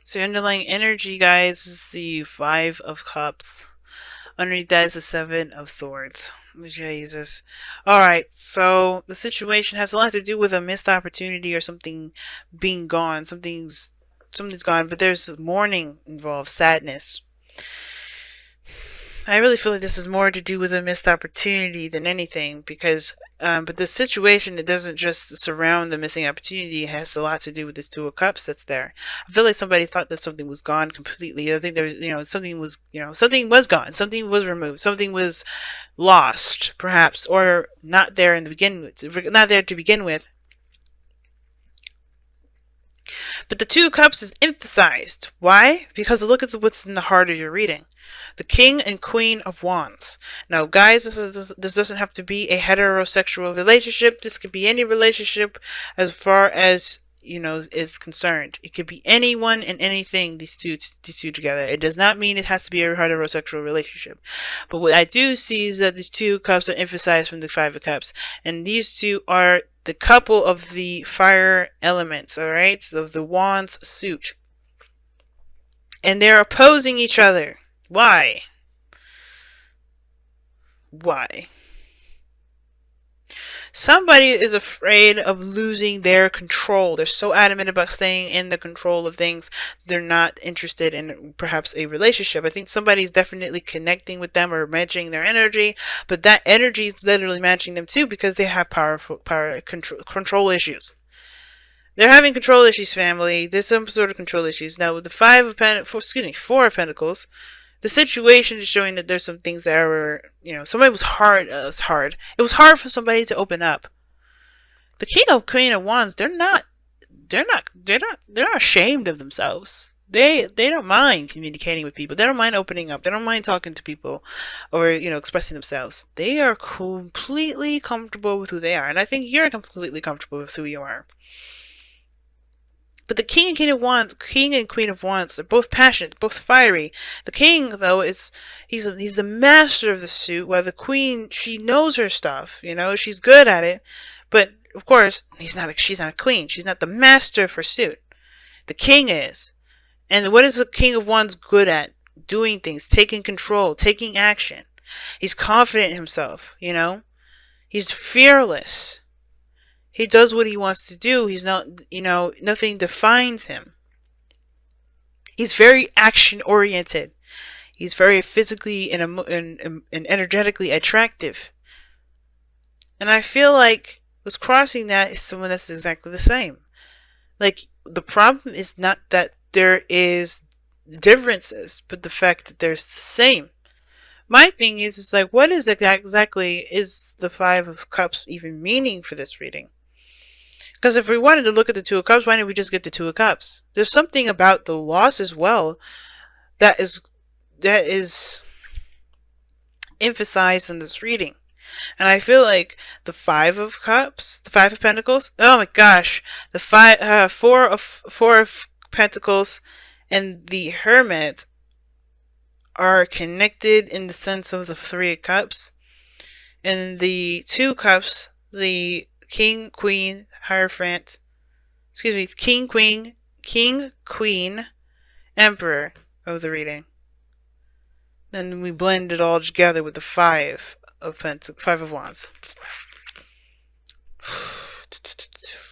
So your underlying energy, guys, is the Five of Cups. Underneath that is the Seven of Swords. Jesus. Alright, so the situation has a lot to do with a missed opportunity or something being gone. Something's gone, but there's mourning involved, sadness. I really feel like this is more to do with a missed opportunity than anything, because but the situation, it doesn't just surround the missing opportunity. It has a lot to do with this Two of Cups that's there. I feel like somebody thought that something was gone completely. I think there's, something was gone, something was removed, something was lost, perhaps, or not there in the not there to begin with. But the Two of Cups is emphasized. Why? Because look at what's in the heart of your reading. The King and Queen of Wands. Now, guys, this doesn't have to be a heterosexual relationship. This could be any relationship as far as, is concerned. It could be anyone and anything, these two together. It does not mean it has to be a heterosexual relationship. But what I do see is that these two cups are emphasized from the Five of Cups. And these two are the couple of the fire elements, alright? So the Wands suit. And they're opposing each other. Why? Why? Somebody is afraid of losing their control. They're so adamant about staying in the control of things. They're not interested in perhaps a relationship. I think somebody's definitely connecting with them or matching their energy, but that energy is literally matching them too, because they have power control issues. They're having control issues, family. There's some sort of control issues. Now, with the Four of Pentacles, the situation is showing that there's some things that were, somebody was hard. It was hard. It was hard for somebody to open up. The King of Queen of Wands, they're not ashamed of themselves. They don't mind communicating with people. They don't mind opening up. They don't mind talking to people or, expressing themselves. They are completely comfortable with who they are. And I think you're completely comfortable with who you are. But the King and Queen of Wands, they're both passionate, both fiery. The King, though, he's the master of the suit, while the Queen, she knows her stuff, she's good at it. But of course, she's not a queen. She's not the master of her suit. The King is. And what is the King of Wands good at? Doing things, taking control, taking action. He's confident in himself, He's fearless. He does what he wants to do. He's not, nothing defines him. He's very action oriented. He's very physically and energetically attractive. And I feel like what's crossing that is someone that's exactly the same. Like, the problem is not that there is differences, but the fact that there's the same. My thing is like, what is exactly is the Five of Cups even meaning for this reading? Because if we wanted to look at the Two of Cups, why didn't we just get the Two of Cups? There's something about the loss as well that is emphasized in this reading. And I feel like the Five of Cups, the Five of Pentacles, oh my gosh, the Four of Pentacles and the Hermit are connected in the sense of the Three of Cups. And the Two Cups, the King, Queen, Hierophant, King, Queen, Emperor of the reading. Then we blend it all together with the Five of Wands.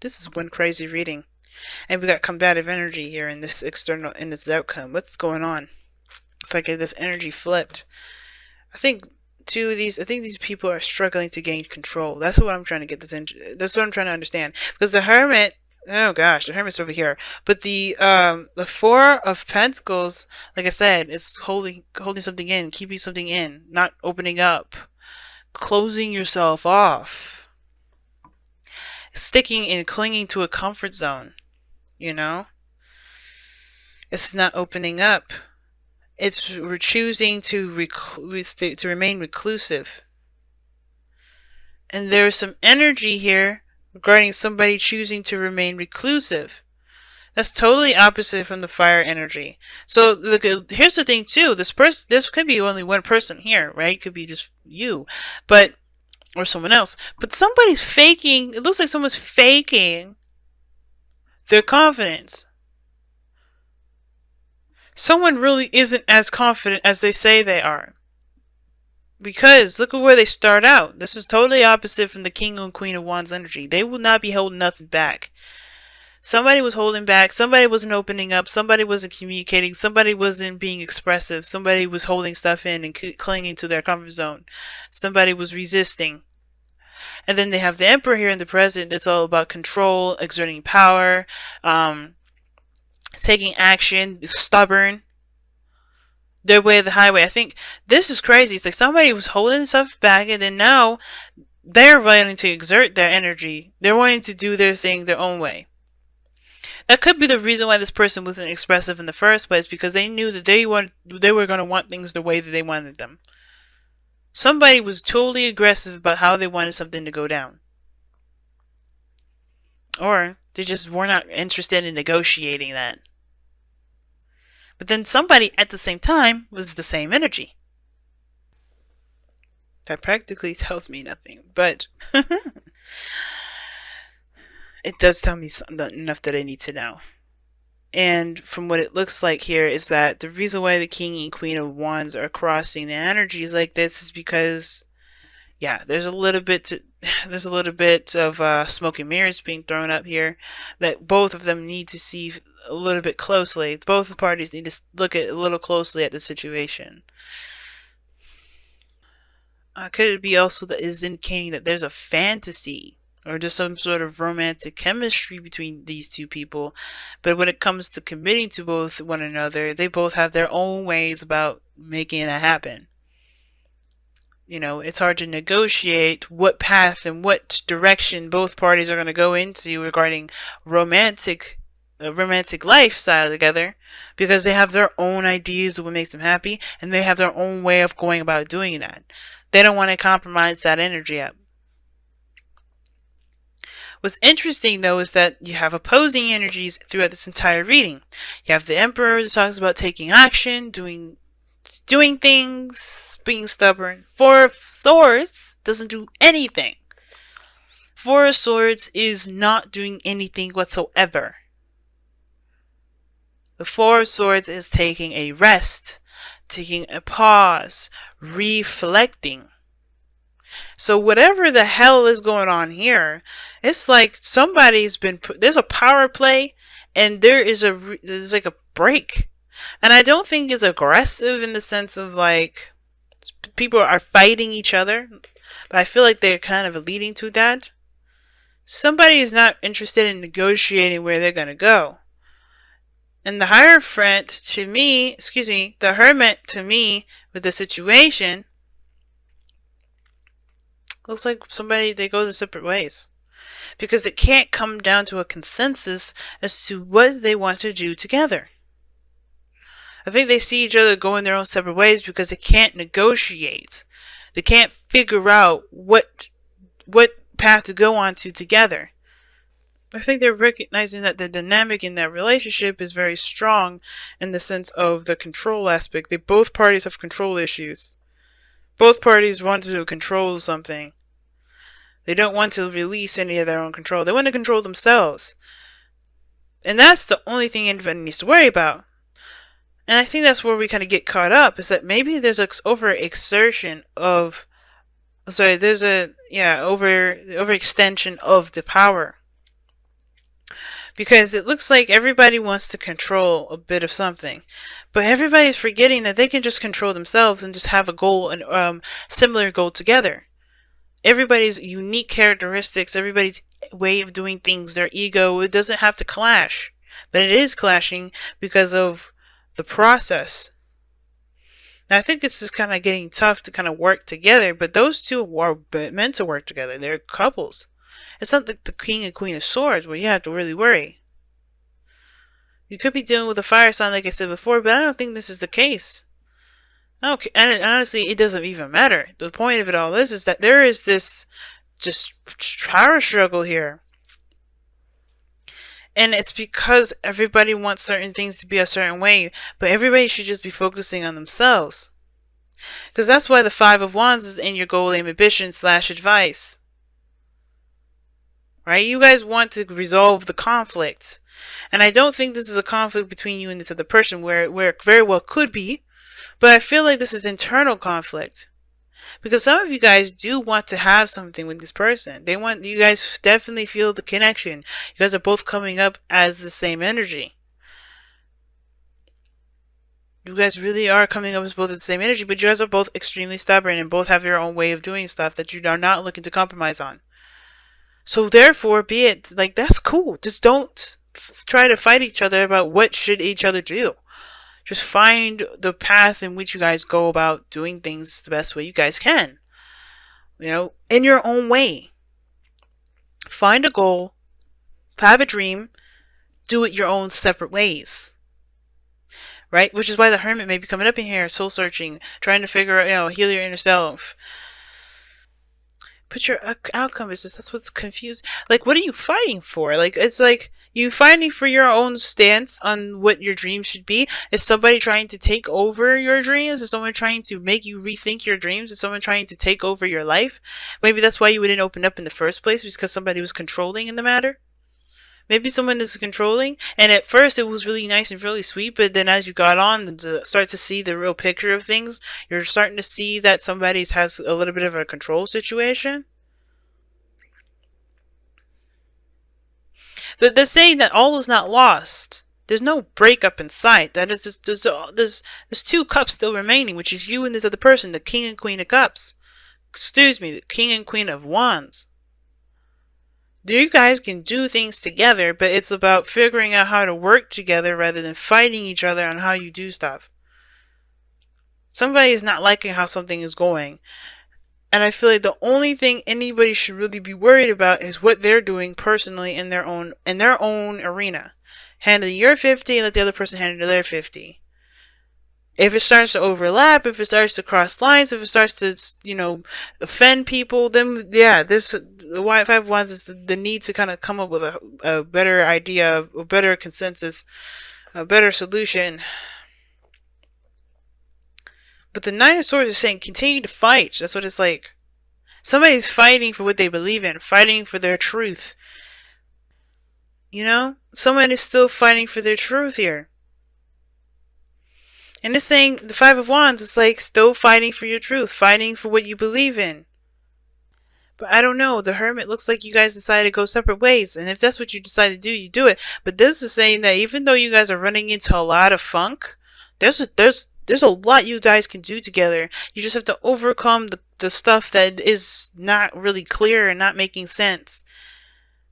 This is one crazy reading. And we got combative energy here in this outcome. What's going on? It's like this energy flipped. I think these people are struggling to gain control. That's what I'm trying to get this into. That's what I'm trying to understand. Because the Hermit, oh gosh, the Hermit's over here. But the Four of Pentacles, like I said, is holding something in, keeping something in, not opening up, closing yourself off, sticking and clinging to a comfort zone. It's not opening up. We're choosing to remain reclusive. And there's some energy here regarding somebody choosing to remain reclusive. That's totally opposite from the fire energy. So look, here's the thing too. This could be only one person here, right? It could be just you, or someone else. But somebody's faking. It looks like someone's faking their confidence. Someone really isn't as confident as they say they are. Because look at where they start out. This is totally opposite from the King and Queen of Wands energy. They will not be holding nothing back. Somebody was holding back. Somebody wasn't opening up. Somebody wasn't communicating. Somebody wasn't being expressive. Somebody was holding stuff in and clinging to their comfort zone. Somebody was resisting. And then they have the Emperor here in the present. That's all about control, exerting power, taking action, stubborn. Their way of the highway. I think this is crazy. It's like somebody was holding stuff back, and then now they're wanting to exert their energy. They're wanting to do their thing their own way. That could be the reason why this person wasn't expressive in the first place, because they knew that they were going to want things the way that they wanted them. Somebody was totally aggressive about how they wanted something to go down. Or they just were not interested in negotiating that. But then somebody at the same time was the same energy. That practically tells me nothing, but it does tell me enough that I need to know. And from what it looks like here is that the reason why the King and Queen of Wands are crossing the energies like this is because, yeah, there's a little bit of smoke and mirrors being thrown up here that both of them need to see a little bit closely. Both parties need to look at a little closely at the situation. Could it be also that is indicating that there's a fantasy or just some sort of romantic chemistry between these two people, but when it comes to committing to both one another, they both have their own ways about making that happen. You know, it's hard to negotiate what path and what direction both parties are going to go into regarding romantic lifestyle together, because they have their own ideas of what makes them happy, and they have their own way of going about doing that. They don't want to compromise that energy up. What's interesting, though, is that you have opposing energies throughout this entire reading. You have the Emperor that talks about taking action, doing things, being stubborn. Four of Swords doesn't do anything. Four of Swords is not doing anything whatsoever. The Four of Swords is taking a rest, taking a pause, reflecting. So whatever the hell is going on here, it's like somebody's been there's a power play, and there's like a break. And I don't think it's aggressive in the sense of like people are fighting each other, but I feel like they're kind of leading to that. Somebody is not interested in negotiating where they're going to go. And the Hierophant to me, the Hermit to me with the situation looks like they go the separate ways. Because it can't come down to a consensus as to what they want to do together. I think they see each other going their own separate ways because they can't negotiate. They can't figure out what path to go on to together. I think they're recognizing that the dynamic in that relationship is very strong in the sense of the control aspect. Both parties have control issues. Both parties want to control something. They don't want to release any of their own control. They want to control themselves. And that's the only thing anybody needs to worry about. And I think that's where we kind of get caught up, is that maybe there's an overextension of the power. Because it looks like everybody wants to control a bit of something. But everybody's forgetting that they can just control themselves and just have a goal, and similar goal together. Everybody's unique characteristics, everybody's way of doing things, their ego, it doesn't have to clash. But it is clashing because of the process. Now, I think this is kind of getting tough to kind of work together, but those two are meant to work together. They're couples. It's not like the King and Queen of Swords where you have to really worry. You could be dealing with a fire sign, like I said before, but I don't think this is the case. Okay, and honestly, it doesn't even matter. The point of it all is that there is this just power struggle here. And it's because everybody wants certain things to be a certain way, but everybody should just be focusing on themselves. Because that's why the Five of Wands is in your goal, aim, ambition / advice. right? You guys want to resolve the conflict. And I don't think this is a conflict between you and this other person where it very well could be, but I feel like this is internal conflict. Because some of you guys do want to have something with this person. You guys definitely feel the connection. You guys are both coming up as the same energy. You guys really are coming up as both the same energy, but you guys are both extremely stubborn and both have your own way of doing stuff that you are not looking to compromise on. So therefore, be it like, that's cool. Just don't try to fight each other about what should each other do. Just find the path in which you guys go about doing things the best way you guys can. You know, in your own way. Find a goal, have a dream, do it your own separate ways. Right? Which is why the hermit may be coming up in here, soul searching, trying to figure out, heal your inner self. But your outcome is just, that's what's confused. Like, what are you fighting for? Like, it's like, you fighting for your own stance on what your dreams should be? Is somebody trying to take over your dreams? Is someone trying to make you rethink your dreams? Is someone trying to take over your life? Maybe that's why you wouldn't open up in the first place, because somebody was controlling in the matter. Maybe someone is controlling, and at first it was really nice and really sweet, but then as you got on to start to see the real picture of things, you're starting to see that somebody has a little bit of a control situation. They're saying that all is not lost. There's no breakup in sight. That is just, there's two cups still remaining, which is you and this other person, the King and Queen of Cups. Excuse me, the King and Queen of Wands. You guys can do things together, but it's about figuring out how to work together rather than fighting each other on how you do stuff. Somebody is not liking how something is going. And I feel like the only thing anybody should really be worried about is what they're doing personally in their own arena. Handle your 50 and let the other person handle their 50. If it starts to overlap, if it starts to cross lines, if it starts to, offend people, then yeah, the Five of Wands is the need to kind of come up with a better idea, a better consensus, a better solution. But the Nine of Swords is saying continue to fight. That's what it's like. Somebody's fighting for what they believe in, fighting for their truth. You know? Someone is still fighting for their truth here. And it's saying the Five of Wands is like still fighting for your truth, fighting for what you believe in. But I don't know. The Hermit looks like you guys decided to go separate ways. And if that's what you decide to do, you do it. But this is saying that even though you guys are running into a lot of funk, there's a lot you guys can do together. You just have to overcome the stuff that is not really clear and not making sense.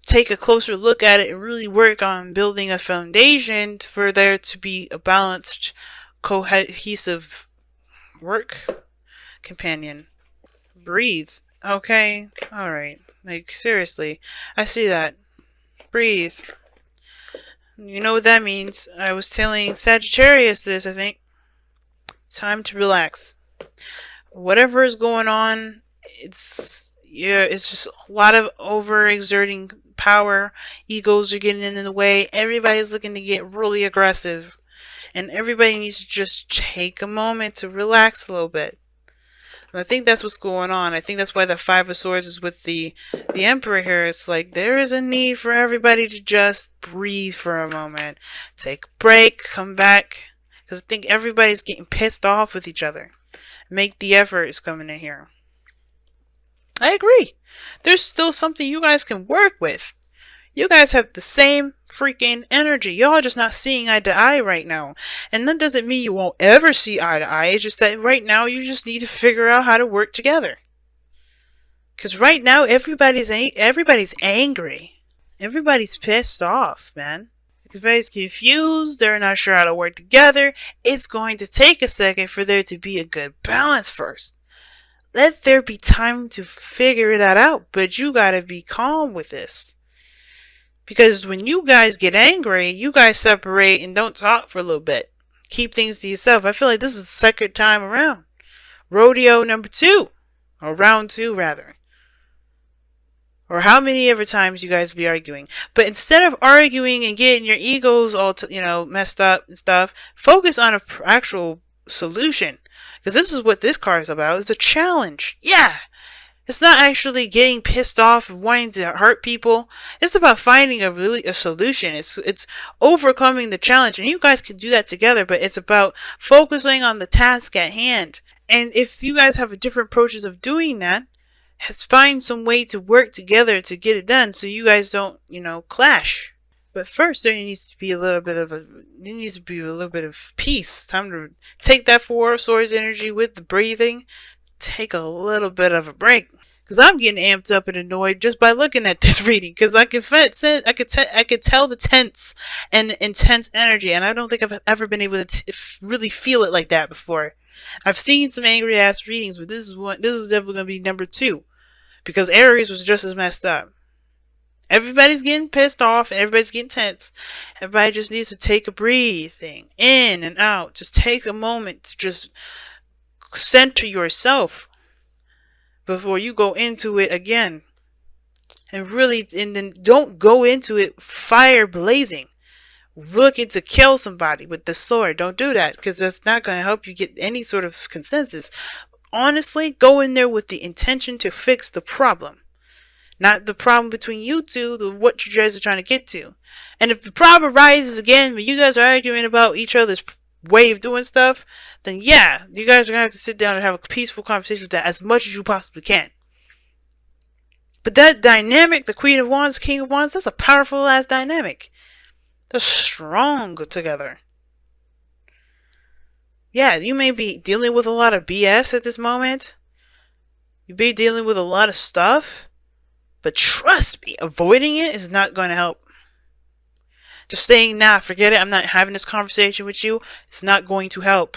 Take a closer look at it and really work on building a foundation for there to be a balanced, cohesive work companion. Breathe. Okay? Alright. Like, seriously. I see that. Breathe. You know what that means. I was telling Sagittarius this, I think. Time to relax. Whatever is going on, it's just a lot of overexerting power. Egos are getting in the way. Everybody's looking to get really aggressive. And everybody needs to just take a moment to relax a little bit. And I think that's what's going on. I think that's why the Five of Swords is with the Emperor here. It's like there is a need for everybody to just breathe for a moment. Take a break, come back. Because I think everybody's getting pissed off with each other. Make the effort is coming in here. I agree. There's still something you guys can work with. You guys have the same freaking energy. Y'all just not seeing eye to eye right now. And that doesn't mean you won't ever see eye to eye. It's just that right now you just need to figure out how to work together. Because right now everybody's angry. Everybody's pissed off, man. Everybody's confused. They're not sure how to work together. It's going to take a second for there to be a good balance first. Let there be time to figure that out. But you gotta be calm with this. Because when you guys get angry, you guys separate and don't talk for a little bit. Keep things to yourself. I feel like this is the second time around. Rodeo number 2. Or round 2, rather. Or how many ever times you guys be arguing. But instead of arguing and getting your egos all, messed up and stuff, focus on an actual solution. Because this is what this card is about. It's a challenge. Yeah! It's not actually getting pissed off and wanting to hurt people. It's about finding a solution. It's overcoming the challenge, and you guys can do that together. But it's about focusing on the task at hand. And if you guys have different approaches of doing that, has find some way to work together to get it done, so you guys don't, clash. But first, there needs to be a little bit of peace. Time to take that Four of Swords energy with the breathing. Take a little bit of a break. Because I'm getting amped up and annoyed just by looking at this reading. Because I could tell the tense and the intense energy, and I don't think I've ever been able to really feel it like that before. I've seen some angry ass readings, but this is definitely gonna be number 2, because Aries was just as messed up. Everybody's getting pissed off. Everybody's getting tense. Everybody just needs to take a breathing in and out. Just take a moment to just center yourself before you go into it again. And then don't go into it fire blazing, looking to kill somebody with the sword. Don't do that, because that's not going to help you get any sort of consensus. Honestly, go in there with the intention to fix the problem. Not the problem between you two, what you guys are trying to get to. And if the problem arises again when you guys are arguing about each other's way of doing stuff, then yeah, you guys are going to have to sit down and have a peaceful conversation with that as much as you possibly can. But that dynamic, the Queen of Wands, King of Wands, that's a powerful ass dynamic. They're strong together. Yeah, you may be dealing with a lot of BS at this moment. You may be dealing with a lot of stuff. But trust me, avoiding it is not going to help. Just saying, nah, forget it, I'm not having this conversation with you, it's not going to help.